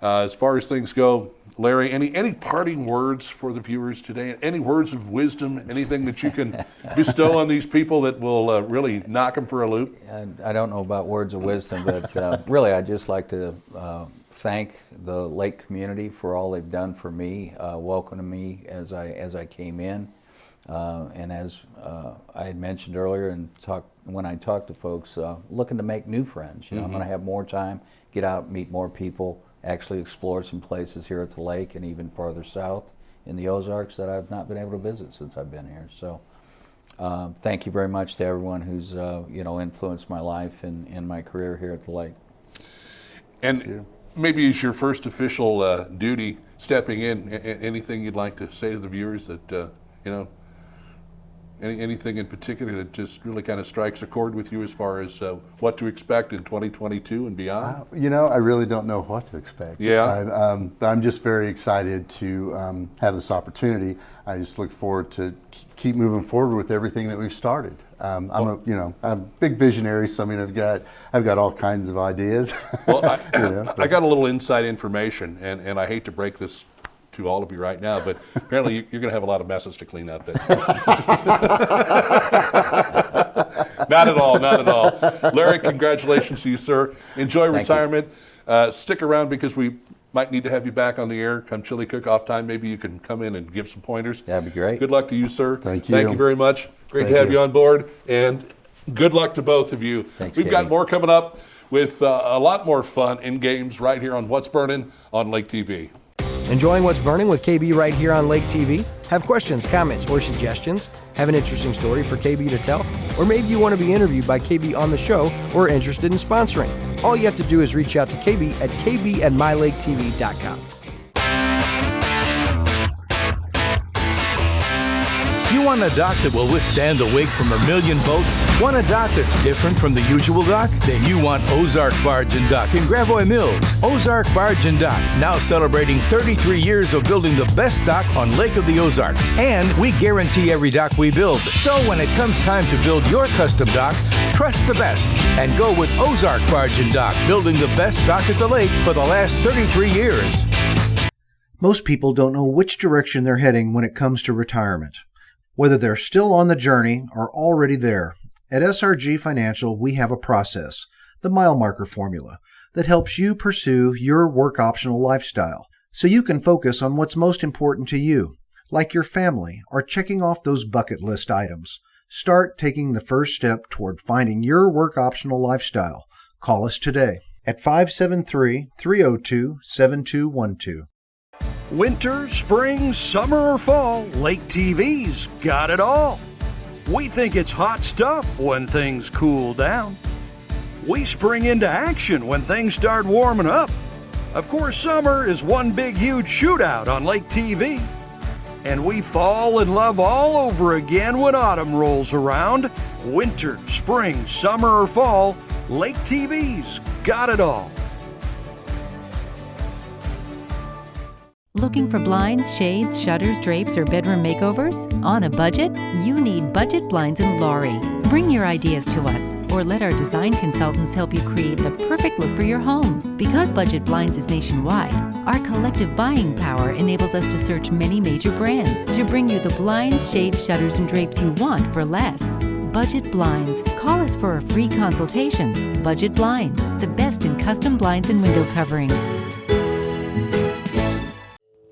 As far as things go, Larry, any parting words for the viewers today? Any words of wisdom? Anything that you can bestow on these people that will really knock them for a loop? I don't know about words of wisdom, but really I'd just like to thank the lake community for all they've done for me, welcoming me as I came in. And as I had mentioned earlier, and when I talked to folks, looking to make new friends. I'm going to have more time, get out, meet more people, actually explore some places here at the lake and even farther south in the Ozarks that I've not been able to visit since I've been here. So thank you very much to everyone who's influenced my life and my career here at the lake. And maybe as your first official duty stepping in, anything you'd like to say to the viewers that anything in particular that just really kind of strikes a chord with you as far as what to expect in 2022 and beyond? I really don't know what to expect. Yeah. I'm just very excited to have this opportunity. I just look forward to keep moving forward with everything that we've started. I'm a big visionary, so I've got all kinds of ideas. Well, I got a little inside information, and I hate to break this to all of you right now, but apparently you're going to have a lot of messes to clean up there. Not at all. Larry, congratulations to you, sir. Enjoy retirement. Stick around because we might need to have you back on the air come chili cook-off time. Maybe you can come in and give some pointers. That'd be great. Good luck to you, sir. Thank you. Thank you very much. Great to have you on board, and good luck to both of you. Thanks, We've got more coming up with a lot more fun in games right here on What's Burnin' on Lake TV. Enjoying What's Burning with KB right here on Lake TV? Have questions, comments, or suggestions? Have an interesting story for KB to tell? Or maybe you want to be interviewed by KB on the show or are interested in sponsoring? All you have to do is reach out to KB at kb@mylaketv.com. want a dock that will withstand the wake from a million boats? Want a dock that's different from the usual dock? Then you want Ozark Barge and Dock in Gravois Mills. Ozark Barge and Dock, now celebrating 33 years of building the best dock on Lake of the Ozarks. And we guarantee every dock we build. So when it comes time to build your custom dock, trust the best and go with Ozark Barge and Dock, building the best dock at the lake for the last 33 years. Most people don't know which direction they're heading when it comes to retirement, whether they're still on the journey or already there. At SRG Financial, we have a process, the mile marker formula, that helps you pursue your work optional lifestyle so you can focus on what's most important to you, like your family or checking off those bucket list items. Start taking the first step toward finding your work optional lifestyle. Call us today at 573-302-7212. Winter, spring, summer, or fall, Lake TV's got it all. We think it's hot stuff when things cool down. We spring into action when things start warming up. Of course, summer is one big, huge shootout on Lake TV. And we fall in love all over again when autumn rolls around. Winter, spring, summer, or fall, Lake TV's got it all. Looking for blinds, shades, shutters, drapes, or bedroom makeovers? On a budget? You need Budget Blinds in Laurie. Bring your ideas to us, or let our design consultants help you create the perfect look for your home. Because Budget Blinds is nationwide, our collective buying power enables us to search many major brands to bring you the blinds, shades, shutters, and drapes you want for less. Budget Blinds. Call us for a free consultation. Budget Blinds, the best in custom blinds and window coverings.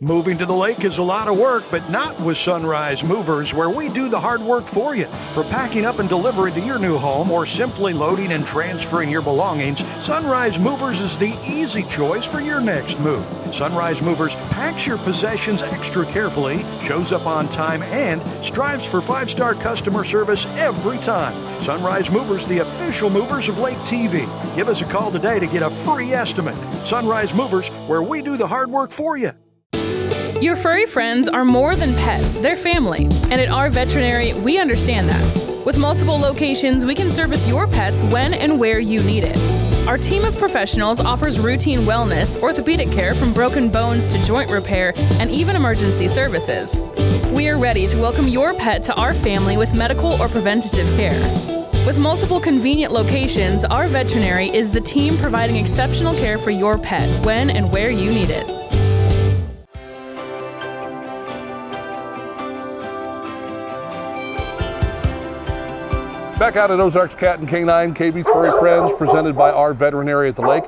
Moving to the lake is a lot of work, but not with Sunrise Movers, where we do the hard work for you. For packing up and delivery to your new home, or simply loading and transferring your belongings, Sunrise Movers is the easy choice for your next move. Sunrise Movers packs your possessions extra carefully, shows up on time, and strives for 5-star customer service every time. Sunrise Movers, the official movers of Lake TV. Give us a call today to get a free estimate. Sunrise Movers, where we do the hard work for you. Your furry friends are more than pets, they're family. And at our veterinary, we understand that. With multiple locations, we can service your pets when and where you need it. Our team of professionals offers routine wellness, orthopedic care from broken bones to joint repair, and even emergency services. We are ready to welcome your pet to our family with medical or preventative care. With multiple convenient locations, our veterinary is the team providing exceptional care for your pet when and where you need it. Back out at Ozarks Cat and Canine, KB's Furry Friends, presented by our veterinary at the lake.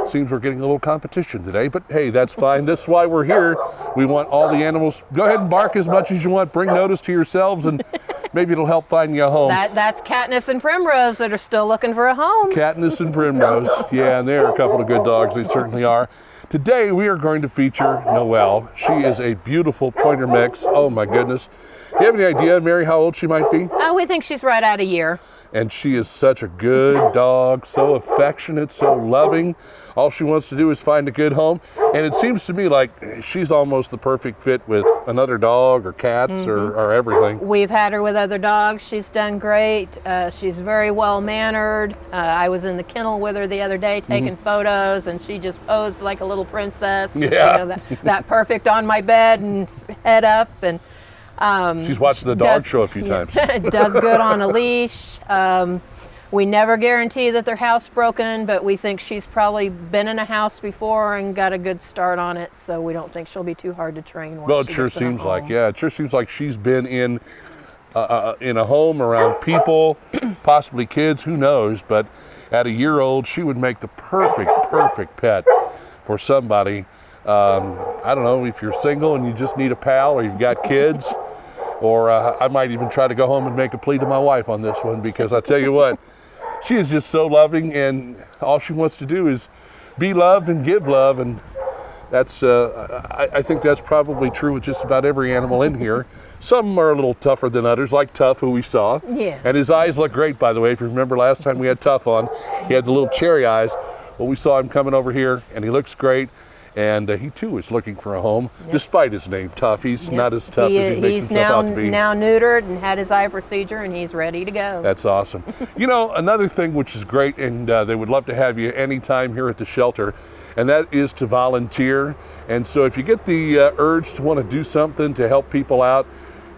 Seems we're getting a little competition today, but hey, that's fine. That's why we're here. We want all the animals. Go ahead and bark as much as you want. Bring notice to yourselves, and maybe it'll help find you a home. That's Katniss and Primrose that are still looking for a home. Katniss and Primrose. Yeah, and they're a couple of good dogs. They certainly are. Today, we are going to feature Noelle. She is a beautiful pointer mix. Oh, my goodness. Do you have any idea, Mary, how old she might be? We think she's right at a year. And she is such a good dog, so affectionate, so loving. All she wants to do is find a good home. And it seems to me like she's almost the perfect fit with another dog or cats or everything. We've had her with other dogs. She's done great. She's very well-mannered. I was in the kennel with her the other day taking photos, and she just posed like a little princess. Yeah. You know, that perfect on my bed and head up. And she's watched the dog show a few times. Does good on a leash. We never guarantee that they're housebroken, but we think she's probably been in a house before and got a good start on it, so we don't think she'll be too hard to train. Well, it sure seems like, it sure seems like she's been in a home around people, possibly kids, who knows, but at a year old, she would make the perfect pet for somebody. I don't know, if you're single and you just need a pal, or you've got kids, or I might even try to go home and make a plea to my wife on this one, because I tell you what, she is just so loving, and all she wants to do is be loved and give love, and that's I think that's probably true with just about every animal in here. Some are a little tougher than others, like Tough, who we saw. Yeah. And his eyes look great, by the way. If you remember last time we had Tough on, he had the little cherry eyes. Well, we saw him coming over here, and he looks great. And he too is looking for a home, despite his name, Tough. He's not as tough as he makes himself out to be. He's now neutered and had his eye procedure, and he's ready to go. That's awesome. You know, another thing which is great, and they would love to have you anytime here at the shelter, and that is to volunteer. And so if you get the urge to want to do something to help people out,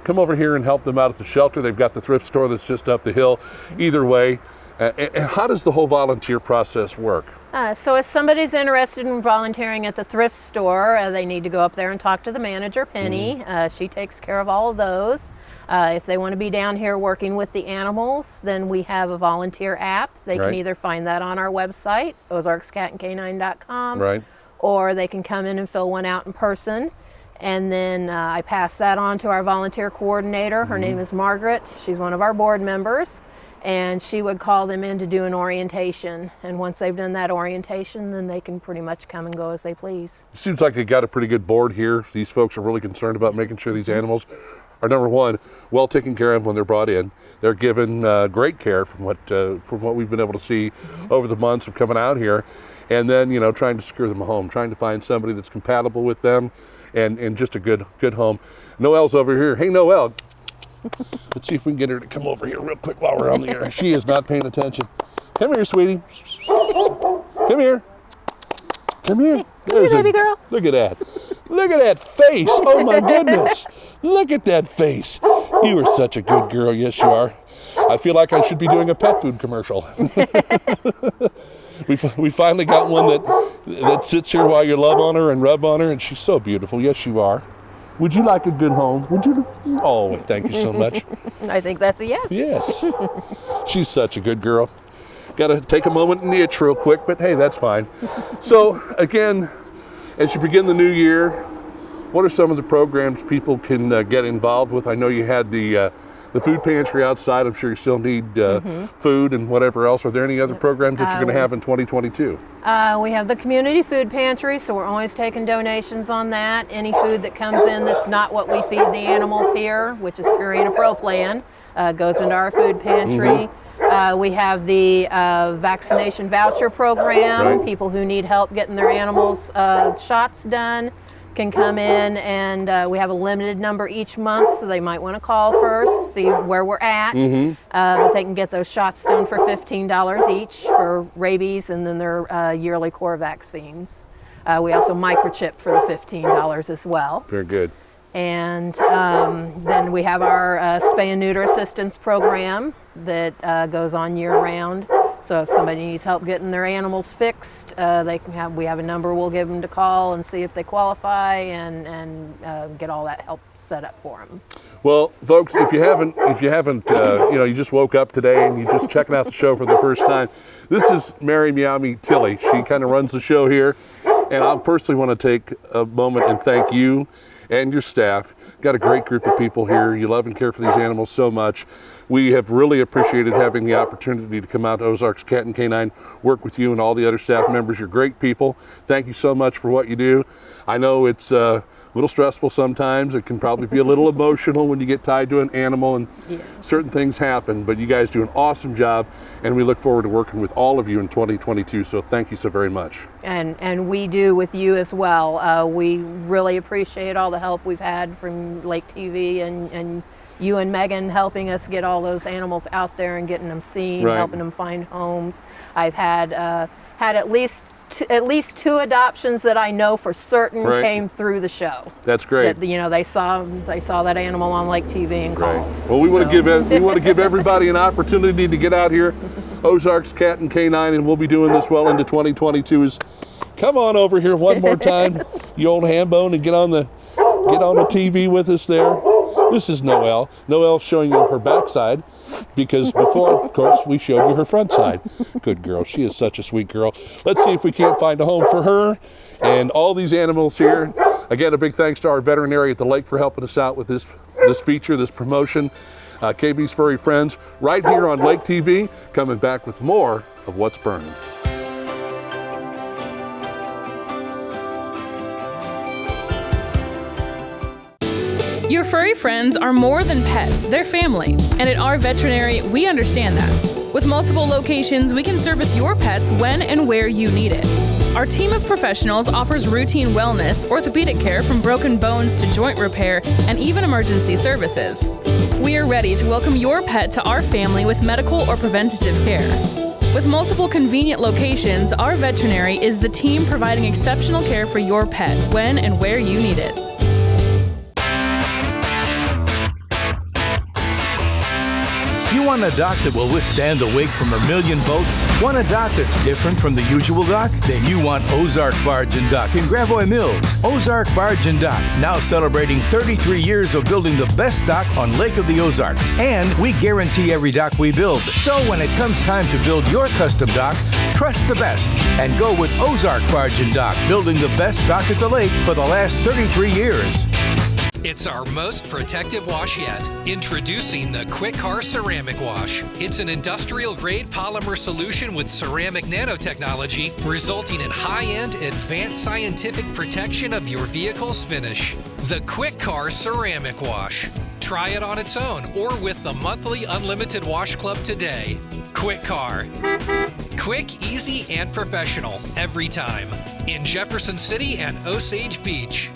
come over here and help them out at the shelter. They've got the thrift store that's just up the hill. Either way, and how does the whole volunteer process work? So if somebody's interested in volunteering at the thrift store, they need to go up there and talk to the manager, Penny. She takes care of all of those. If they want to be down here working with the animals, then we have a volunteer app. They can either find that on our website, ozarkscatandcanine.com, or they can come in and fill one out in person. And then I pass that on to our volunteer coordinator. Her name is Margaret. She's one of our board members. And she would call them in to do an orientation. And once they've done that orientation, then they can pretty much come and go as they please. It seems like they got a pretty good board here. These folks are really concerned about making sure these animals are, number one, well taken care of when they're brought in. They're given great care from what we've been able to see over the months of coming out here. And then, you know, trying to secure them a home, trying to find somebody that's compatible with them and just a good home. Noelle's over here. Hey, Noelle. Let's see if we can get her to come over here real quick while we're on the air. She is not paying attention. Come here, sweetie. Come here. Come here. Come here, baby girl. Look at that. Look at that face. Oh, my goodness. Look at that face. You are such a good girl. Yes, you are. I feel like I should be doing a pet food commercial. We finally got one that sits here while you love on her and rub on her, and she's so beautiful. Yes, you are. Would you like a good home? Would you? Oh, thank you so much. I think that's a yes. Yes. She's such a good girl. Got to take a moment and itch real quick, but hey, that's fine. So, again, as you begin the new year, what are some of the programs people can get involved with? I know you had the food pantry outside. I'm sure you still need food and whatever else. Are there any other programs that you're going to have in 2022? We have the community food pantry, so we're always taking donations on that. Any food that comes in that's not what we feed the animals here, which is Purina Pro Plan, goes into our food pantry. We have the vaccination voucher program. People who need help getting their animals shots done can come in, and we have a limited number each month, so they might want to call first, see where we're at. But they can get those shots done for $15 each for rabies and then their yearly core vaccines. We also microchip for the $15 as well. Very good. And then we have our spay and neuter assistance program that goes on year round. So if somebody needs help getting their animals fixed, we have a number we'll give them to call and see if they qualify and get all that help set up for them. Well, folks, if you haven't, you just woke up today and you're just checking out the show for the first time, this is Mary Miami Tilley. She kind of runs the show here, and I personally want to take a moment and thank you and your staff. Got a great group of people here. You love and care for these animals so much. We have really appreciated having the opportunity to come out to Ozarks Cat and Canine, work with you and all the other staff members. You're great people. Thank you so much for what you do. I know it's a little stressful sometimes. It can probably be a little emotional when you get tied to an animal and certain things happen, but you guys do an awesome job, and we look forward to working with all of you in 2022, so thank you so very much. And we do with you as well. We really appreciate all the help we've had from Lake TV and you and Megan helping us get all those animals out there and getting them seen, helping them find homes. I've had at least two adoptions that I know for certain came through the show. That's great. That, they saw that animal on Lake TV and called. Well, we want to give everybody an opportunity to get out here, Ozarks Cat and Canine, and we'll be doing this well into 2022. Come on over here one more time, you old ham bone, and get on the TV with us there. This is Noelle. Noelle's showing you her backside because before, of course, we showed you her front side. Good girl. She is such a sweet girl. Let's see if we can't find a home for her and all these animals here. Again, a big thanks to our veterinary at the lake for helping us out with this feature, this promotion. KB's Furry Friends right here on Lake TV, coming back with more of What's Burning. Your furry friends are more than pets, they're family. And at our veterinary, we understand that. With multiple locations, we can service your pets when and where you need it. Our team of professionals offers routine wellness, orthopedic care from broken bones to joint repair, and even emergency services. We are ready to welcome your pet to our family with medical or preventative care. With multiple convenient locations, our veterinary is the team providing exceptional care for your pet when and where you need it. You want a dock that will withstand the wake from a million boats? Want a dock that's different from the usual dock? Then you want Ozark Barge and Dock in Gravois Mills. Ozark Barge and Dock, now celebrating 33 years of building the best dock on Lake of the Ozarks. And we guarantee every dock we build. So when it comes time to build your custom dock, trust the best and go with Ozark Barge and Dock, building the best dock at the lake for the last 33 years. It's our most protective wash yet. Introducing the Quick Car Ceramic Wash. It's an industrial-grade polymer solution with ceramic nanotechnology, resulting in high-end, advanced scientific protection of your vehicle's finish. The Quick Car Ceramic Wash. Try it on its own or with the monthly Unlimited Wash Club today. Quick Car. Quick, easy, and professional every time. In Jefferson City and Osage Beach.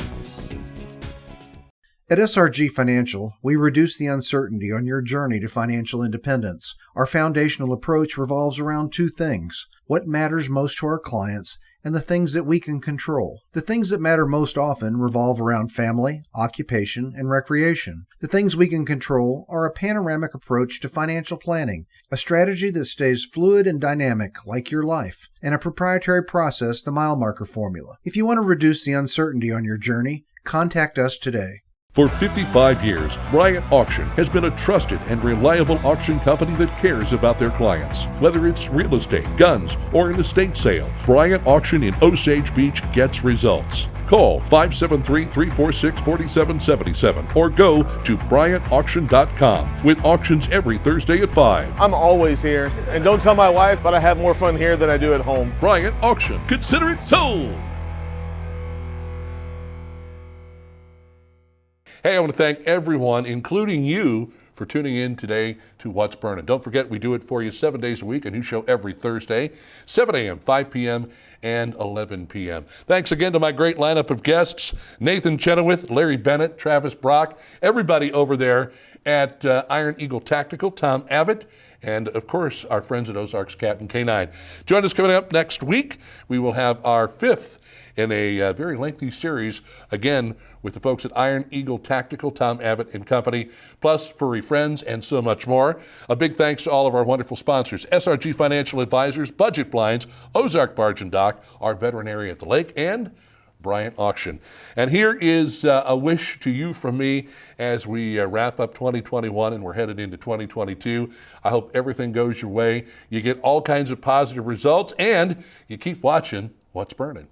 At SRG Financial, we reduce the uncertainty on your journey to financial independence. Our foundational approach revolves around two things: what matters most to our clients and the things that we can control. The things that matter most often revolve around family, occupation, and recreation. The things we can control are a panoramic approach to financial planning, a strategy that stays fluid and dynamic like your life, and a proprietary process, the mile marker formula. If you want to reduce the uncertainty on your journey, contact us today. For 55 years, Bryant Auction has been a trusted and reliable auction company that cares about their clients. Whether it's real estate, guns, or an estate sale, Bryant Auction in Osage Beach gets results. Call 573-346-4777 or go to BryantAuction.com with auctions every Thursday at 5. I'm always here, and don't tell my wife, but I have more fun here than I do at home. Bryant Auction. Consider it sold! Hey, I want to thank everyone, including you, for tuning in today to What's Burnin'. Don't forget, we do it for you 7 days a week, a new show every Thursday, 7 a.m., 5 p.m., and 11 p.m. Thanks again to my great lineup of guests, Nathan Chenoweth, Larry Bennett, Travis Brock, everybody over there at Iron Eagle Tactical, Tom Abbott, and, of course, our friends at Ozarks Captain K9. Join us coming up next week. We will have our fifth in a very lengthy series, again, with the folks at Iron Eagle Tactical, Tom Abbott and Company, plus furry friends and so much more. A big thanks to all of our wonderful sponsors: SRG Financial Advisors, Budget Blinds, Ozark Barge and Dock, our veterinary at the lake, and Bryant Auction. And here is a wish to you from me as we wrap up 2021 and we're headed into 2022. I hope everything goes your way. You get all kinds of positive results and you keep watching What's Burnin'.